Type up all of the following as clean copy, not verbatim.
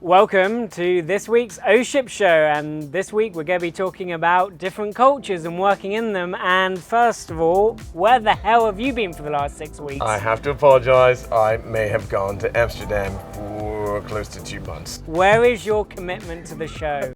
Welcome to this week's O Ship Show, and this week we're going to be talking about different cultures and working in them. And first of all, where the hell have you been for the last 6 weeks? I have to apologise, I may have gone to Amsterdam for close to 2 months. Where is your commitment to the show?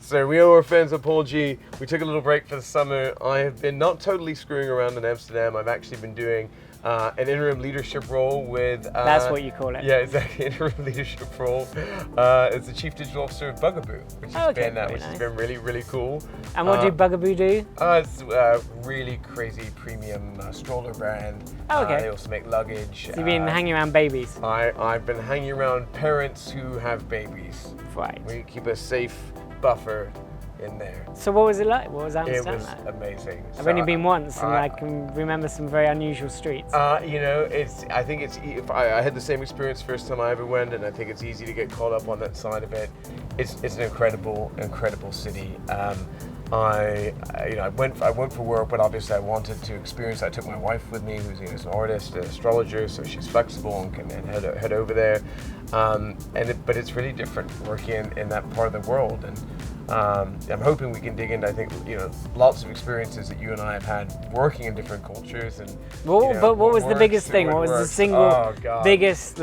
So we are friends of Paul G. We took a little break for the summer. I have been not totally screwing around in Amsterdam. I've actually been doing an interim leadership role with... That's what you call it. Yeah, exactly, interim leadership role. As the Chief Digital Officer of Bugaboo, which has been really, really cool. And what do Bugaboo do? It's a really crazy premium stroller brand. Oh, okay. They also make luggage. So you've been hanging around babies? I've been hanging around parents who have babies. Right. We keep a safe buffer in there. So what was it like? What was Amsterdam It was like? amazing. I've only been once, and I can remember some very unusual streets. You know, I think I had the same experience first time I ever went, and I think it's easy to get caught up on that side of it. It's an incredible city. I went for work, but obviously I wanted to experience. I took my wife with me, who's an artist, an astrologer, so she's flexible and can head over there. But it's really different working in that part of the world, and I'm hoping we can dig into, I think, lots of experiences that you and I have had working in different cultures. And but what was the biggest thing? What was the single biggest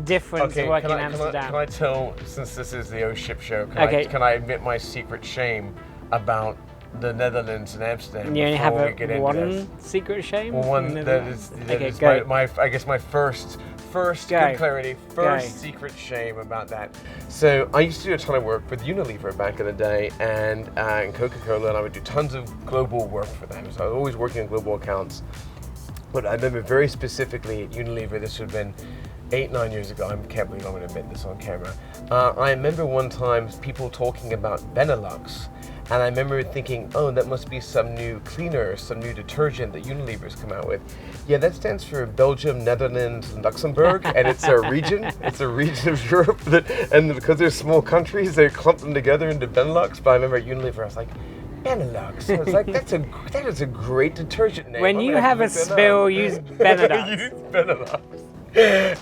difference of working in Amsterdam? Can I tell, since this is the O Ship Show, can I admit my secret shame about the Netherlands and Amsterdam? You only have one secret shame? Well, one that is my first good clarity, secret shame about that. So I used to do a ton of work with Unilever back in the day, and Coca-Cola, and I would do tons of global work for them. So I was always working on global accounts. But I remember very specifically at Unilever, this would have been 8-9 years ago. I can't believe I'm going to admit this on camera. I remember one time people talking about Benelux. And I remember thinking, oh, that must be some new cleaner, some new detergent that Unilever's come out with. Yeah, that stands for Belgium, Netherlands, Luxembourg, and it's a region. It's a region of Europe and because they're small countries, they clump them together into Benelux. But I remember at Unilever, I was like, Benelux. I was like, that is a great detergent name. When you have a spill, use Benelux. Use Benelux.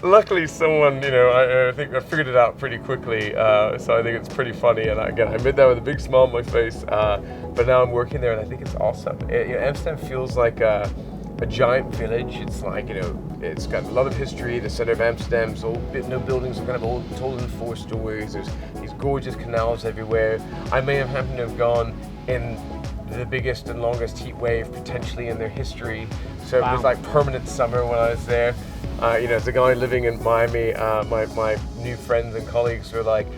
Luckily, someone, I think I figured it out pretty quickly, so I think it's pretty funny. And again, I made that with a big smile on my face. But now I'm working there, and I think it's awesome. Amsterdam feels like a giant village. It's like, it's got a lot of history. The center of Amsterdam's old, no buildings are kind of old, told in 4 stories. There's these gorgeous canals everywhere. I may have happened to have gone in the biggest and longest heat wave potentially in their history. So It was like permanent summer when I was there. As a guy living in Miami, my new friends and colleagues were like,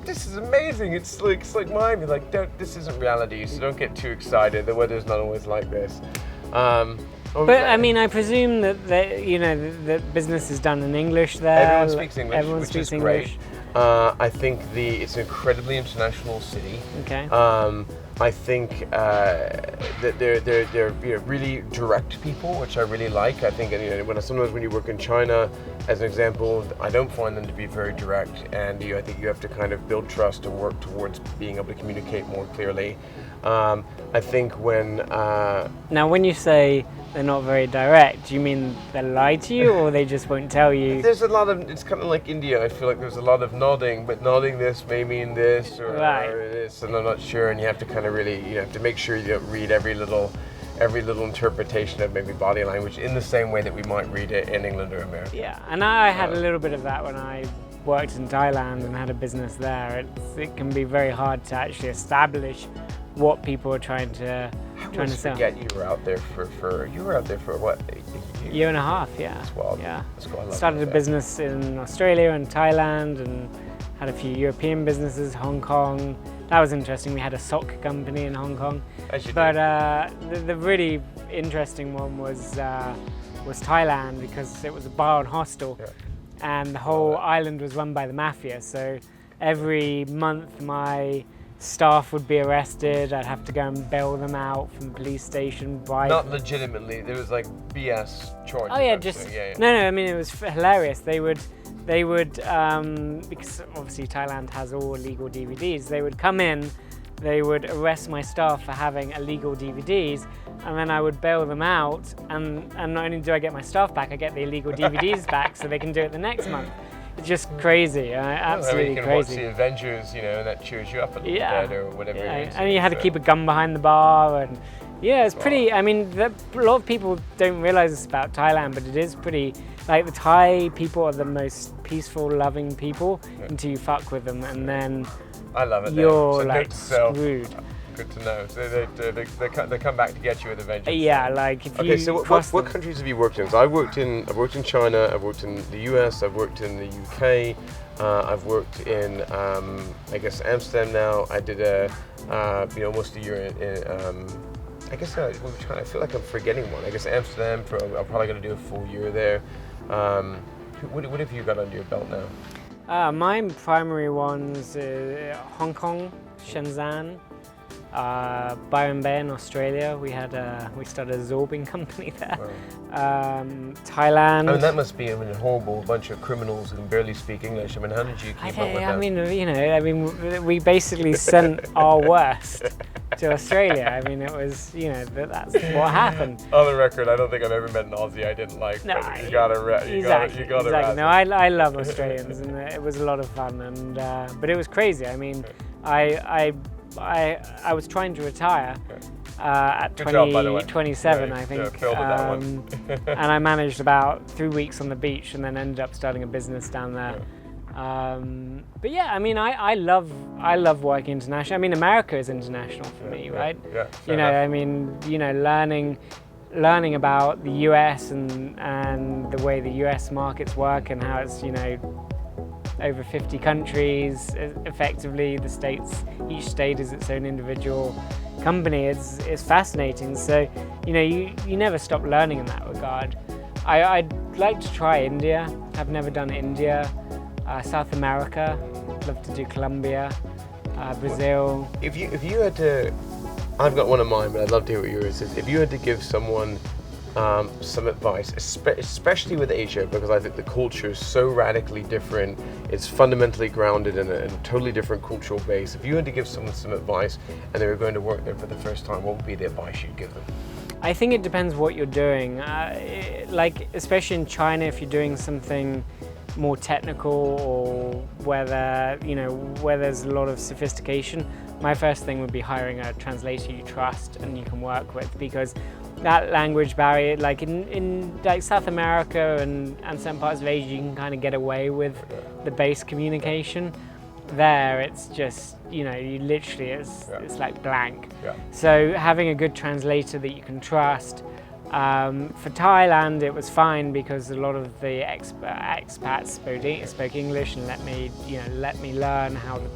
this is amazing. It's like Miami. Like, this isn't reality, so don't get too excited. The weather's not always like this. But I mean, I presume that the business is done in English there. Everyone speaks English, which is great. I think it's an incredibly international city. Okay. I think that they're really direct people, which I really like. I think sometimes when you work in China, as an example, I don't find them to be very direct, and I think you have to kind of build trust and work towards being able to communicate more clearly. I think now when you say they're not very direct, do you mean they lie to you, or they just won't tell you? There's a lot of, it's kind of like India. I feel like there's a lot of nodding, but nodding this may mean this or this, and I'm not sure. And you have to kind of really, you have to make sure you don't read every little interpretation of maybe body language in the same way that we might read it in England or America. Yeah, and I had a little bit of that when I worked in Thailand and had a business there. It can be very hard to actually establish what people are trying to sell. Forget you were out there for what, a year and a half, yeah. That's wild. Yeah. That's cool. Started a business in Australia and Thailand, and had a few European businesses, Hong Kong. That was interesting. We had a sock company in Hong Kong. But the really interesting one was Thailand, because it was a bar and hostel, and the whole island was run by the mafia. So every month my staff would be arrested. I'd have to go and bail them out from the police station. Not legitimately. There was like BS charges. Oh yeah, no. I mean, it was hilarious. They would they would, because obviously Thailand has all legal DVDs, they would come in, they would arrest my staff for having illegal DVDs, and then I would bail them out, and not only do I get my staff back, I get the illegal DVDs back so they can do it the next month. It's just crazy, absolutely you can crazy. Watch the Avengers, you know, and that cheers you up a little bit or whatever it is. And you had to keep a gun behind the bar, and it's pretty, I mean, a lot of people don't realize this about Thailand, but it is pretty, like the Thai people are the most peaceful, loving people until you fuck with them, and then I love it. You're like screwed. Good to know. So they come back to get you with a vengeance. Yeah, like if you. Okay, so what countries have you worked in? So I've worked in China. I've worked in the US. I've worked in the UK. I've worked in I guess Amsterdam now. I did almost a year in. I guess I feel like I'm forgetting one. I guess Amsterdam. I'm probably going to do a full year there. What have you got under your belt now? My primary ones Hong Kong, Shenzhen, Byron Bay in Australia. We started a absorbing company there. Wow. Thailand. I mean, that must be a horrible bunch of criminals who can barely speak English. I mean, how did you keep up with that? I mean, we basically sent our worst to Australia. I mean, it was, that's what happened. On the record, I don't think I've ever met an Aussie I didn't like. No, you got to. No, I love Australians, and it was a lot of fun. And but it was crazy. I mean, I was trying to retire at 27, I think, and I managed about 3 weeks on the beach, and then ended up starting a business down there. But yeah, I mean, I love working international. I mean, America is international for me, right? Yeah. I mean, learning about the US and the way the US markets work and how it's, over 50 countries, effectively the states, each state is its own individual company. It's fascinating. So, you never stop learning in that regard. I'd like to try India. I've never done India. South America, love to do Colombia, Brazil. If you had to, I've got one of mine, but I'd love to hear what yours is. If you had to give someone some advice, especially with Asia, because I think the culture is so radically different. It's fundamentally grounded in a totally different cultural base. If you had to give someone some advice and they were going to work there for the first time, what would be the advice you'd give them? I think it depends what you're doing. Like, especially in China, if you're doing something more technical or where there's a lot of sophistication, my first thing would be hiring a translator you trust and you can work with, because that language barrier, like in like South America and certain parts of Asia, you can kind of get away with the base communication. There, it's just, you literally, it's like blank. So having a good translator that you can trust. For Thailand, it was fine because a lot of the expats spoke English and let me learn how the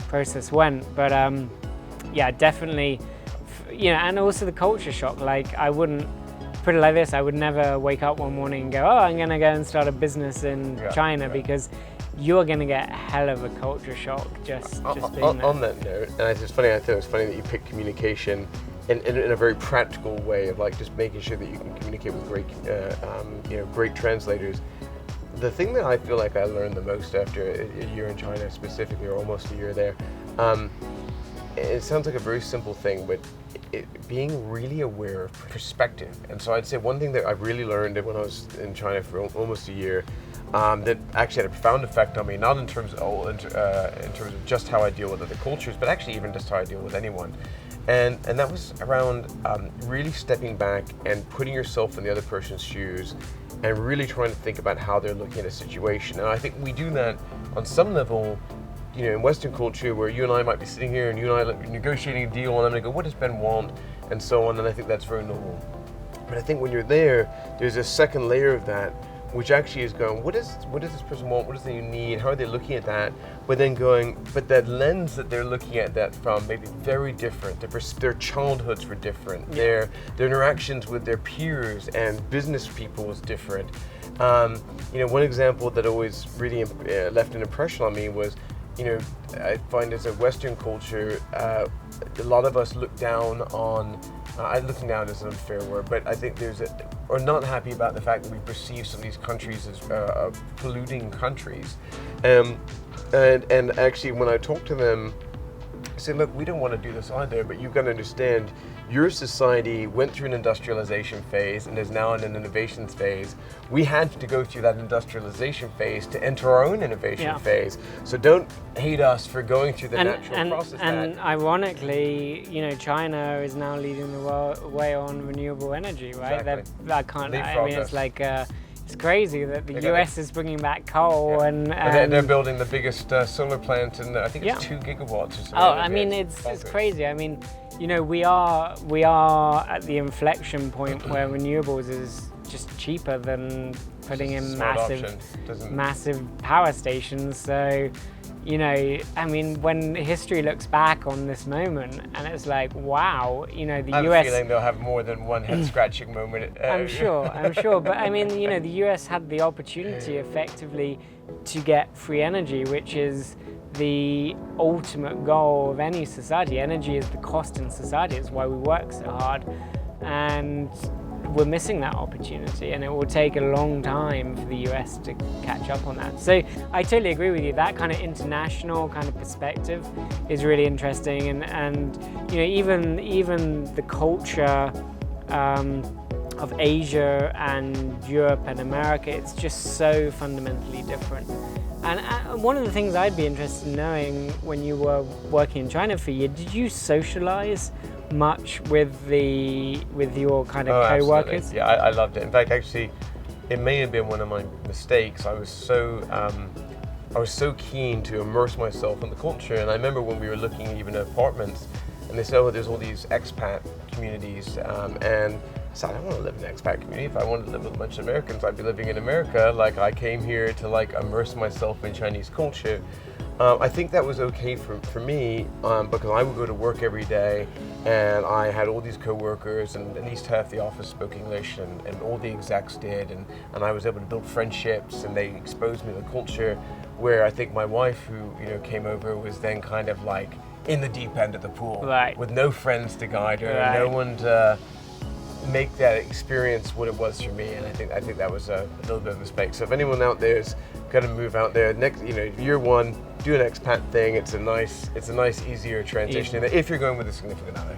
process went. But definitely, and also the culture shock. Like, I wouldn't put it like this: I would never wake up one morning and go, "Oh, I'm going to go and start a business in China," because you're going to get a hell of a culture shock just being there. On that note, and I thought it was funny that you picked communication in a very practical way of like just making sure that you can communicate with great translators. The thing that I feel like I learned the most after a year in China specifically, or almost a year there, it sounds like a very simple thing, but being really aware of perspective. And so I'd say one thing that I really learned when I was in China for almost a year, that actually had a profound effect on me, not in terms of just how I deal with other cultures, but actually even just how I deal with anyone. And that was around really stepping back and putting yourself in the other person's shoes and really trying to think about how they're looking at a situation. And I think we do that on some level, in Western culture, where you and I might be sitting here and you and I negotiating a deal, and I'm going to go, what does Ben want? And so on, and I think that's very normal. But I think when you're there, there's a second layer of that, which actually is going, what does this person want? What does they need? How are they looking at that? But then going, but that lens that they're looking at that from may be very different. Their childhoods were different. Their interactions with their peers and business people was different. One example that always really left an impression on me was, I find as a Western culture, a lot of us look down on looking down is an unfair word, but I think or not happy about the fact that we perceive some of these countries as polluting countries. And actually, when I talk to them, I say, look, we don't want to do this either, but you've got to understand, your society went through an industrialization phase and is now in an innovation phase. We had to go through that industrialization phase to enter our own innovation phase. So don't hate us for going through the natural process. And ironically, China is now leading the way on renewable energy, right? Exactly. It's like it's crazy that the US is bringing back coal and they're building the biggest solar plant, and I think it's 2 gigawatts or something. Oh, I mean, it's crazy. I mean, we are at the inflection point where renewables is just cheaper than putting in massive power stations. So, I mean, when history looks back on this moment, and it's like, wow, the US. I have a feeling they'll have more than one head-scratching moment. I'm sure. But I mean, the US had the opportunity effectively to get free energy, which is the ultimate goal of any society. Energy is the cost in society. It's why we work so hard. And we're missing that opportunity, and it will take a long time for the US to catch up on that. So I totally agree with you. That kind of international kind of perspective is really interesting, and even the culture of Asia and Europe and America, it's just so fundamentally different. And one of the things I'd be interested in knowing, when you were working in China for a year, did you socialize much with your kind of co-workers? Absolutely. Yeah, I loved it. In fact, actually, it may have been one of my mistakes. I was so keen to immerse myself in the culture, and I remember when we were looking even at apartments, and they said, oh, there's all these expat communities, and so I don't want to live in an expat community. If I wanted to live with a bunch of Americans, I'd be living in America. Like, I came here to immerse myself in Chinese culture. I think that was okay for me because I would go to work every day, and I had all these co-workers, and at least half the office spoke English, and all the execs did, and I was able to build friendships, and they exposed me to the culture, where I think my wife, who came over, was then kind of like in the deep end of the pool, with no friends to guide her, and no one to make that experience what it was for me. And I think that was a little bit of a mistake. So if anyone out there is going to move out there, next, year one, do an expat thing. It's a nice, easier transition. And if you're going with a significant other,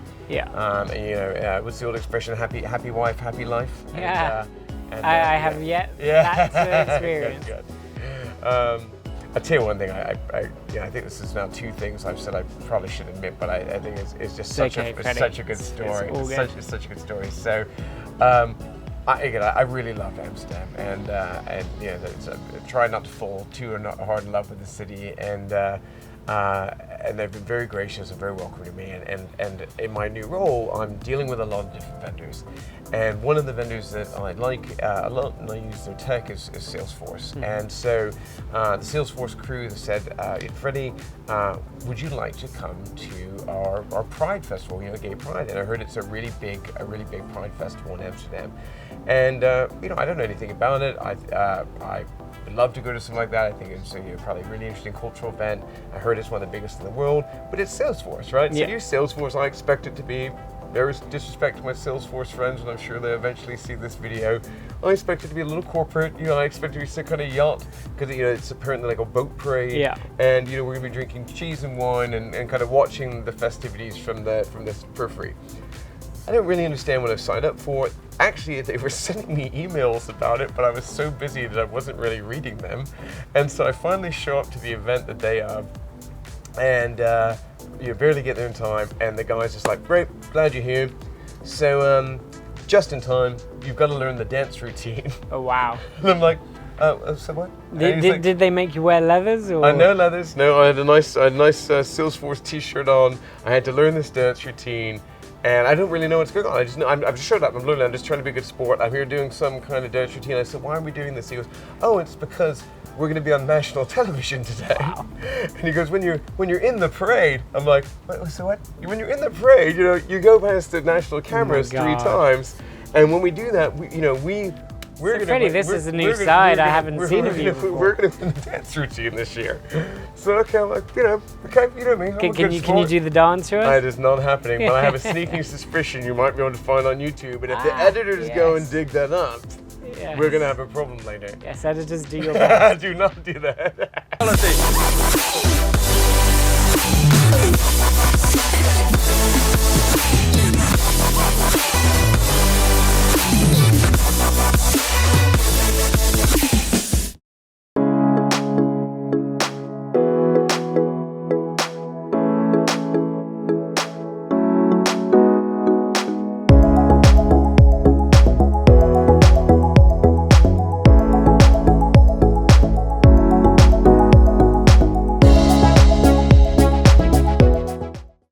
and what's the old expression? Happy wife, happy life. Yeah. I have yet that experience. Good. I'll tell you one thing. I think this is now 2 things I've said I probably should admit, but I think it's just such a good story. It's such a good story. So, I really loved Amsterdam, and try not to fall too hard in love with the city, and they've been very gracious and very welcoming to me. And in my new role, I'm dealing with a lot of different vendors. And one of the vendors that I like a lot, and I use their tech, is Salesforce. Mm-hmm. And so the Salesforce crew said, Freddie, would you like to come to our Pride Festival, Gay Pride? And I heard it's a really big Pride Festival in Amsterdam. And I don't know anything about it. I would love to go to something like that. I think it's probably a really interesting cultural event. I heard it's one of the biggest in the world, but it's Salesforce, right? Yeah. So you Salesforce, I expect it to be. There's disrespect to my Salesforce friends, and I'm sure they eventually see this video. I expect it to be a little corporate. I expect it to be some kind of yacht, because it's apparently like a boat parade. Yeah. And we're gonna be drinking cheese and wine and kind of watching the festivities from this periphery. I don't really understand what I signed up for. Actually, they were sending me emails about it, but I was so busy that I wasn't really reading them. And so I finally show up to the event the day of, and you barely get there in time, and the guy's just like, great, glad you're here. So just in time, you've got to learn the dance routine. Oh, wow. And I'm like, so what? Did they make you wear leathers? Or? No leathers. No, I had a nice Salesforce t-shirt on. I had to learn this dance routine. And I don't really know what's going on. I've just showed up. I'm just trying to be a good sport. I'm here doing some kind of dance routine. I said, why are we doing this? He goes, oh, it's because we're going to be on national television today. Wow. And he goes, when you're in the parade, I'm like, so what? When you're in the parade, you go past the national cameras 3 times. And when we do that, Freddie, this is a new side I haven't seen of you before. We're going to win the dance routine this year. So okay, I'm like, you know me. Can you do the dance to us? It is not happening, but I have a sneaking suspicion you might be able to find on YouTube. And if the editors go and dig that up, we're going to have a problem later. Yes, editors, do your best. Do not do that.